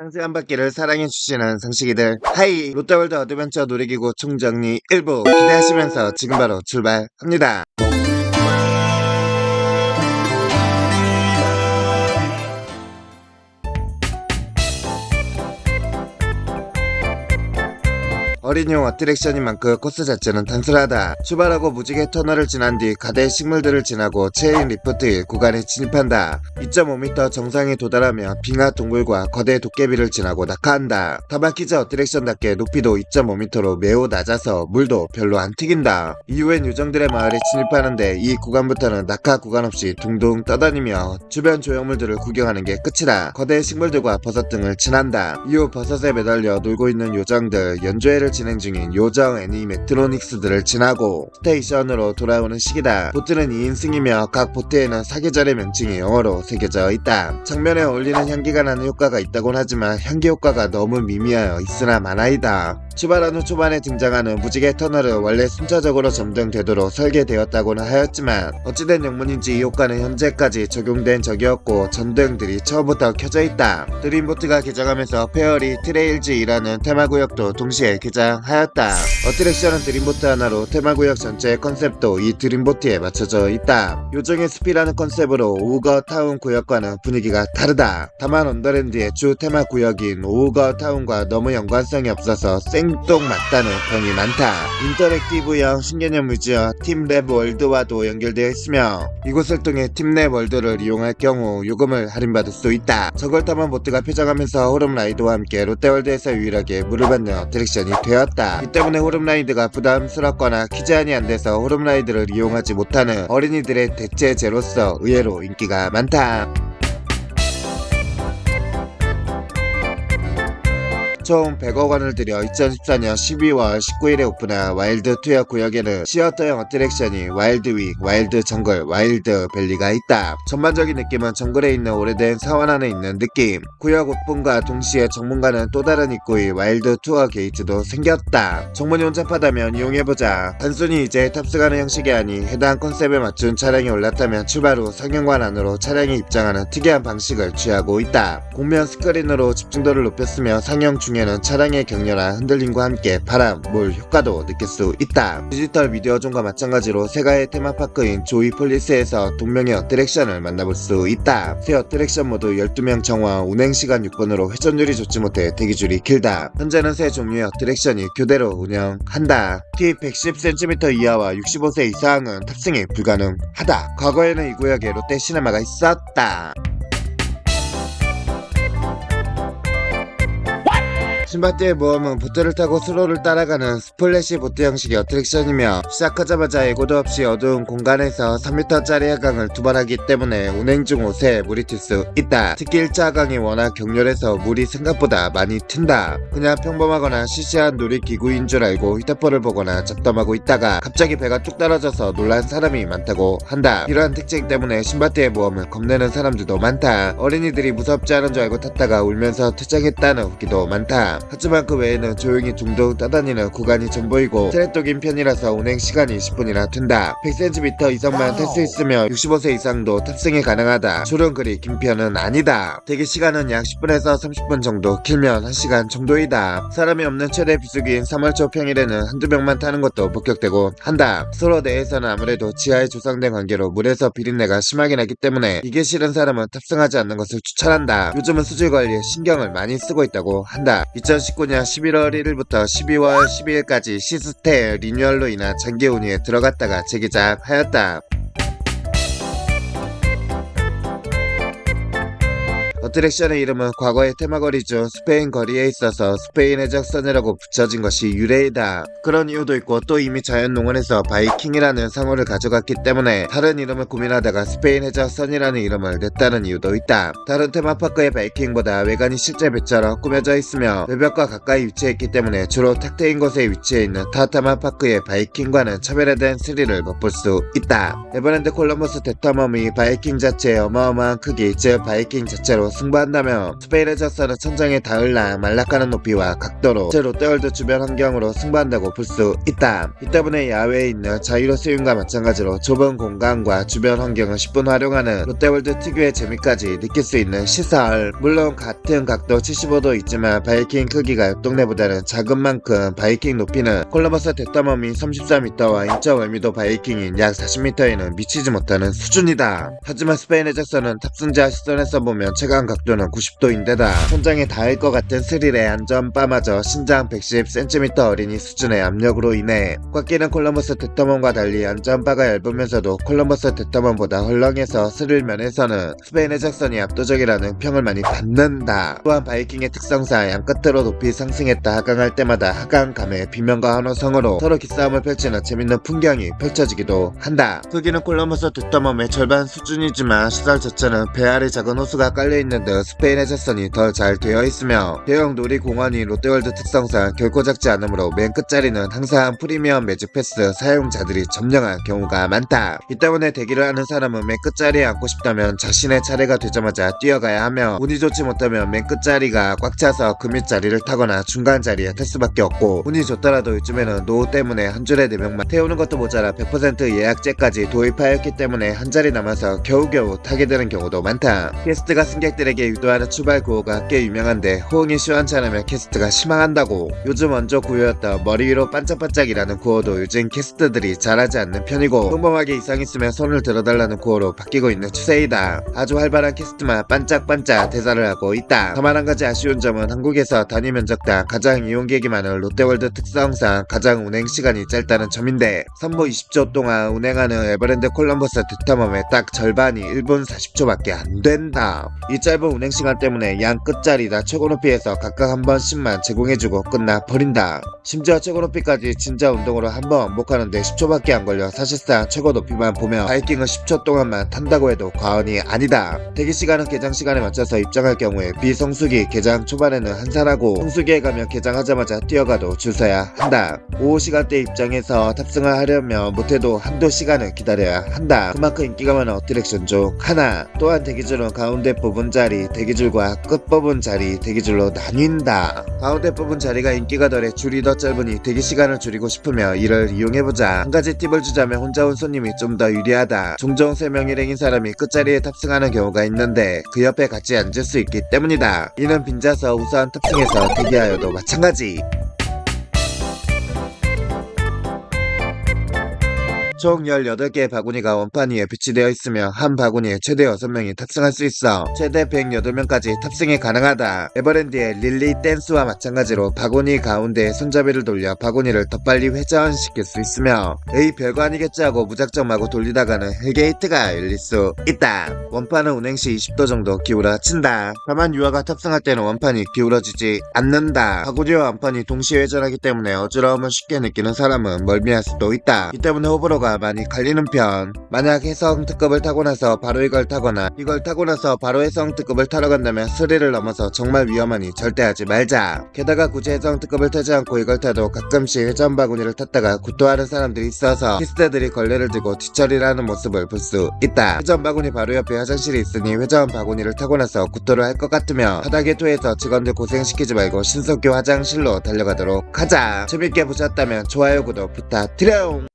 상세한 바퀴를 사랑해주시는 상식이들, 하이! 롯데월드 어드벤처 놀이기구 총정리 1부 기대하시면서 지금 바로 출발합니다. 어린이용 어트랙션인 만큼 코스 자체는 단순하다. 출발하고 무지개 터널을 지난 뒤 가대 식물들을 지나고 체인 리프트 구간에 진입한다. 2.5m 정상에 도달하며 빙하 동굴과 거대 도깨비를 지나고 낙하한다. 다마키즈 어트랙션답게 높이도 2.5m로 매우 낮아서 물도 별로 안 튀긴다. 이후엔 요정들의 마을에 진입하는데 이 구간부터는 낙하 구간 없이 둥둥 떠다니며 주변 조형물들을 구경하는 게 끝이다. 거대 식물들과 버섯 등을 지난다. 이후 버섯에 매달려 놀고 있는 요정들, 연주회를 진행 중인 요정 애니메트로닉스들을 지나고 스테이션으로 돌아오는 시기다. 보트는 2인승이며 각 보트에는 사계절의 명칭이 영어로 새겨져 있다. 장면에 어울리는 향기가 나는 효과가 있다곤 하지만 향기 효과가 너무 미미하여 있으나 마나이다. 출발한 후 초반에 등장하는 무지개 터널은 원래 순차적으로 점등되도록 설계되었다고는 하였지만 어찌된 영문인지 이 효과는 현재까지 적용된 적이 없고 전등들이 처음부터 켜져 있다. 드림보트가 개장하면서 페어리 트레일즈이라는 테마구역도 동시에 개장하였다. 어트랙션은 드림보트 하나로 테마구역 전체의 컨셉도 이 드림보트에 맞춰져 있다. 요정의 숲이라는 컨셉으로 오우거 타운 구역과는 분위기가 다르다. 다만 언더랜드의 주 테마구역인 오우거 타운과 너무 연관성이 없어서 생뚱맞다는 평이 많다. 인터랙티브형 신개념 뮤지엄 팀랩 월드와도 연결되어 있으며 이곳을 통해 팀랩 월드를 이용할 경우 요금을 할인받을 수 있다. 저걸타만 보트가 폐장하면서 호름라이드와 함께 롯데월드에서 유일하게 물을 받는 어트랙션이 되었다. 이 때문에 호름라이드가 부담스럽거나 기제한이 안돼서 호름라이드를 이용하지 못하는 어린이들의 대체제로서 의외로 인기가 많다. 총 100억 원을 들여 2014년 12월 19일에 오픈한 와일드2역 구역에는 시어터형 어트랙션이 와일드 윅, 와일드 정글, 와일드 밸리가 있다. 전반적인 느낌은 정글에 있는 오래된 사원 안에 있는 느낌. 구역 오픈과 동시에 정문과는 또 다른 입구의 와일드 투어 게이트도 생겼다. 정문이 혼잡하다면 이용해보자. 단순히 이제 탑승하는 형식이 아닌 해당 컨셉에 맞춘 차량이 올라타면 출발 후 상영관 안으로 차량이 입장하는 특이한 방식을 취하고 있다. 공면 스크린으로 집중도를 높였으며 상영 중에는 차량의 격렬한 흔들림과 함께 바람, 물 효과도 느낄 수 있다. 디지털 미디어존과 마찬가지로 세가의 테마파크인 조이폴리스에서 동명의 어트랙션을 만나볼 수 있다. 새 어트랙션 모두 12명 정화, 운행시간 6분으로 회전율이 좋지 못해 대기줄이 길다. 현재는 새 종류의 어트랙션이 교대로 운영한다. 키 110cm 이하와 65세 이상은 탑승이 불가능하다. 과거에는 이 구역에 롯데 시네마가 있었다. 신밧드의 모험은 보트를 타고 수로를 따라가는 스플래시 보트 형식의 어트랙션이며 시작하자마자 예고도 없이 어두운 공간에서 3m짜리 하강을 두 번 하기 때문에 운행 중 옷에 물이 튈 수 있다. 특히 1차 하강이 워낙 격렬해서 물이 생각보다 많이 튄다. 그냥 평범하거나 시시한 놀이기구인 줄 알고 휴대폰을 보거나 잡담하고 있다가 갑자기 배가 뚝 떨어져서 놀란 사람이 많다고 한다. 이러한 특징 때문에 신밧드의 모험을 겁내는 사람들도 많다. 어린이들이 무섭지 않은 줄 알고 탔다가 울면서 퇴장했다는 후기도 많다. 하지만 그 외에는 조용히 둥둥 떠다니는 구간이 전부이고 트랙독인 편이라서 운행 시간이 10분이나 된다. 100cm 이상만 탈 수 있으며 65세 이상도 탑승이 가능하다. 줄은 그리 긴 편은 아니다. 대기 시간은 약 10분에서 30분 정도, 길면 1시간 정도이다. 사람이 없는 최대 비수기인 3월 초 평일에는 한두 명만 타는 것도 목격되고 한다. 수로 내에서는 아무래도 지하에 조성된 관계로 물에서 비린내가 심하게 나기 때문에 이게 싫은 사람은 탑승하지 않는 것을 추천한다. 요즘은 수질 관리에 신경을 많이 쓰고 있다고 한다. 2019년 11월 1일부터 12월 12일까지 시스템 리뉴얼로 인한 장기 운임에 들어갔다가 재개장하였다. 어트랙션의 이름은 과거의 테마거리 중 스페인 거리에 있어서 스페인 해적선이라고 붙여진 것이 유래이다. 그런 이유도 있고 또 이미 자연농원에서 바이킹이라는 상호를 가져갔기 때문에 다른 이름을 고민하다가 스페인 해적선이라는 이름을 냈다는 이유도 있다. 다른 테마파크의 바이킹보다 외관이 실제 배처럼 꾸며져 있으며 외벽과 가까이 위치했기 때문에 주로 탁 트인 곳에 위치해 있는 타 테마파크의 바이킹과는 차별화된 스릴을 맛볼 수 있다. 에버랜드 콜럼버스 대탐험이 바이킹 자체의 어마어마한 크기, 즉 바이킹 자체로 승부한다며 스페인의 적선은 천장에 닿을라 말락하는 높이와 각도로 제 롯데월드 주변 환경으로 승부한다고 볼 수 있다. 이 때문에 야외에 있는 자유로 스윙과 마찬가지로 좁은 공간과 주변 환경을 10분 활용하는 롯데월드 특유의 재미까지 느낄 수 있는 시설. 물론 같은 각도 75도 있지만 바이킹 크기가 옆 동네보다는 작은 만큼 바이킹 높이는 콜럼버스 대탐험이 34m와 인적 의미도 바이킹인 약 40m에는 미치지 못하는 수준이다. 하지만 스페인의 적선은 탑승자 시선에서 보면 최강 각도는 90도인데다 천장에 닿을 것 같은 스릴의 안전바마저 신장 110cm 어린이 수준의 압력으로 인해 꽉 끼는 콜럼버스 대탐험과 달리 안전바가 얇으면서도 콜럼버스 대탐험보다 헐렁해서 스릴 면에서는 스페인의 적선이 압도적이라는 평을 많이 받는다. 또한 바이킹의 특성상 양끝으로 높이 상승했다 하강할 때마다 하강감의 비명과 환호성으로 서로 기싸움을 펼치는 재밌는 풍경이 펼쳐지기도 한다. 크기는 콜럼버스 대탐험의 절반 수준이지만 시설 자체는 배 아래 작은 호수가 깔려있는 듯 스페인의 적선이 더 잘 되어 있으며 대형 놀이공원이 롯데월드 특성상 결코 작지 않으므로 맨 끝자리는 항상 프리미엄 매직 패스 사용자들이 점령한 경우가 많다. 이 때문에 대기를 하는 사람은 맨 끝자리에 앉고 싶다면 자신의 차례가 되자마자 뛰어가야 하며 운이 좋지 못하면 맨 끝자리가 꽉 차서 그 밑자리를 타거나 중간 자리에 탈 수밖에 없고 운이 좋더라도 요즘에는 노후 때문에 한 줄에 4명만 태우는 것도 모자라 100% 예약제까지 도입하였기 때문에 한 자리 남아서 겨우겨우 타게 되는 경우도 많다. 캐스트가 승객들에게 유도하는 출발 구호가 꽤 유명한데 호응이 시원치 않으면 캐스트가 실망한다고. 요즘 원조 구호였던 머리 위로 반짝반짝이라는 구호도 요즘 캐스트들이 잘하지 않는 편이고 평범하게 이상 있으면 손을 들어달라는 구호로 바뀌고 있는 추세이다. 아주 활발한 캐스트만 반짝반짝 대사를 하고 있다. 다만 한 가지 아쉬운 점은 한국에서 단위 면적당 가장 이용객이 많은 롯데월드 특성상 가장 운행시간이 짧다는 점인데 선보 20초 동안 운행하는 에버랜드 콜럼버스 대탐험의 딱 절반이 1분 40초밖에 안 된다. 이 짧은 운행시간 때문에 양 끝자리다 최고 높이에서 각각 한 번씩만 제공해주고 끝나 버린다. 심지어 최고 높이까지 진짜 운동으로 한 번 왕복하는데 10초밖에 안 걸려 사실상 최고 높이만 보면 바이킹을 10초 동안만 탄다고 해도 과언이 아니다. 대기시간은 개장시간에 맞춰서 입장할 경우에 비성수기 개장 초반에는 한산하고 성수기에 가면 개장하자마자 뛰어가도 줄 서야 한다. 오후 시간대 입장해서 탑승을 하려면 못해도 한두 시간을 기다려야 한다. 그만큼 인기가 많은 어트랙션 중 하나. 또한 대기줄은 가운데 뽑은 자리 대기줄과 끝 뽑은 자리 대기줄로 나뉜다. 가운데 뽑은 자리가 인기가 덜해 줄이 더 짧으니 대기시간을 줄이고 싶으며 이를 이용해보자. 한 가지 팁을 주자면 혼자 온 손님이 좀 더 유리하다. 종종 3명 일행인 사람이 끝자리에 탑승하는 경우가 있는데 그 옆에 같이 앉을 수 있기 때문이다. 이는 빈자서 우선 탑승해서 대기하여도 마찬가지. 총 18개의 바구니가 원판 위에 비치되어 있으며 한 바구니에 최대 6명이 탑승할 수 있어 최대 108명까지 탑승이 가능하다. 에버랜드의 릴리 댄스와 마찬가지로 바구니 가운데에 손잡이를 돌려 바구니를 더 빨리 회전시킬 수 있으며 에이 별거 아니겠지 하고 무작정 마구 돌리다가는 헬게이트가 열릴 수 있다. 원판은 운행시 20도 정도 기울어진다. 다만 유아가 탑승할 때는 원판이 기울어지지 않는다. 바구니와 원판이 동시에 회전하기 때문에 어지러움을 쉽게 느끼는 사람은 멀미할 수도 있다. 이 때문에 호불호가 많이 갈리는 편. 만약 해성 특급을 타고 나서 바로 이걸 타거나 이걸 타고 나서 바로 해성 특급을 타러 간다면 스릴을 넘어서 정말 위험하니 절대 하지 말자. 게다가 굳이 해성 특급을 타지 않고 이걸 타도 가끔씩 회전 바구니를 탔다가 구토하는 사람들이 있어서 키스대들이 걸레를 들고 뒤처리를 하는 모습을 볼 수 있다. 회전 바구니 바로 옆에 화장실이 있으니 회전 바구니를 타고 나서 구토를 할 것 같으면 바닥에 토해서 직원들 고생시키지 말고 신속히 화장실로 달려가도록 하자. 재밌게 보셨다면 좋아요 구독 부탁드려요.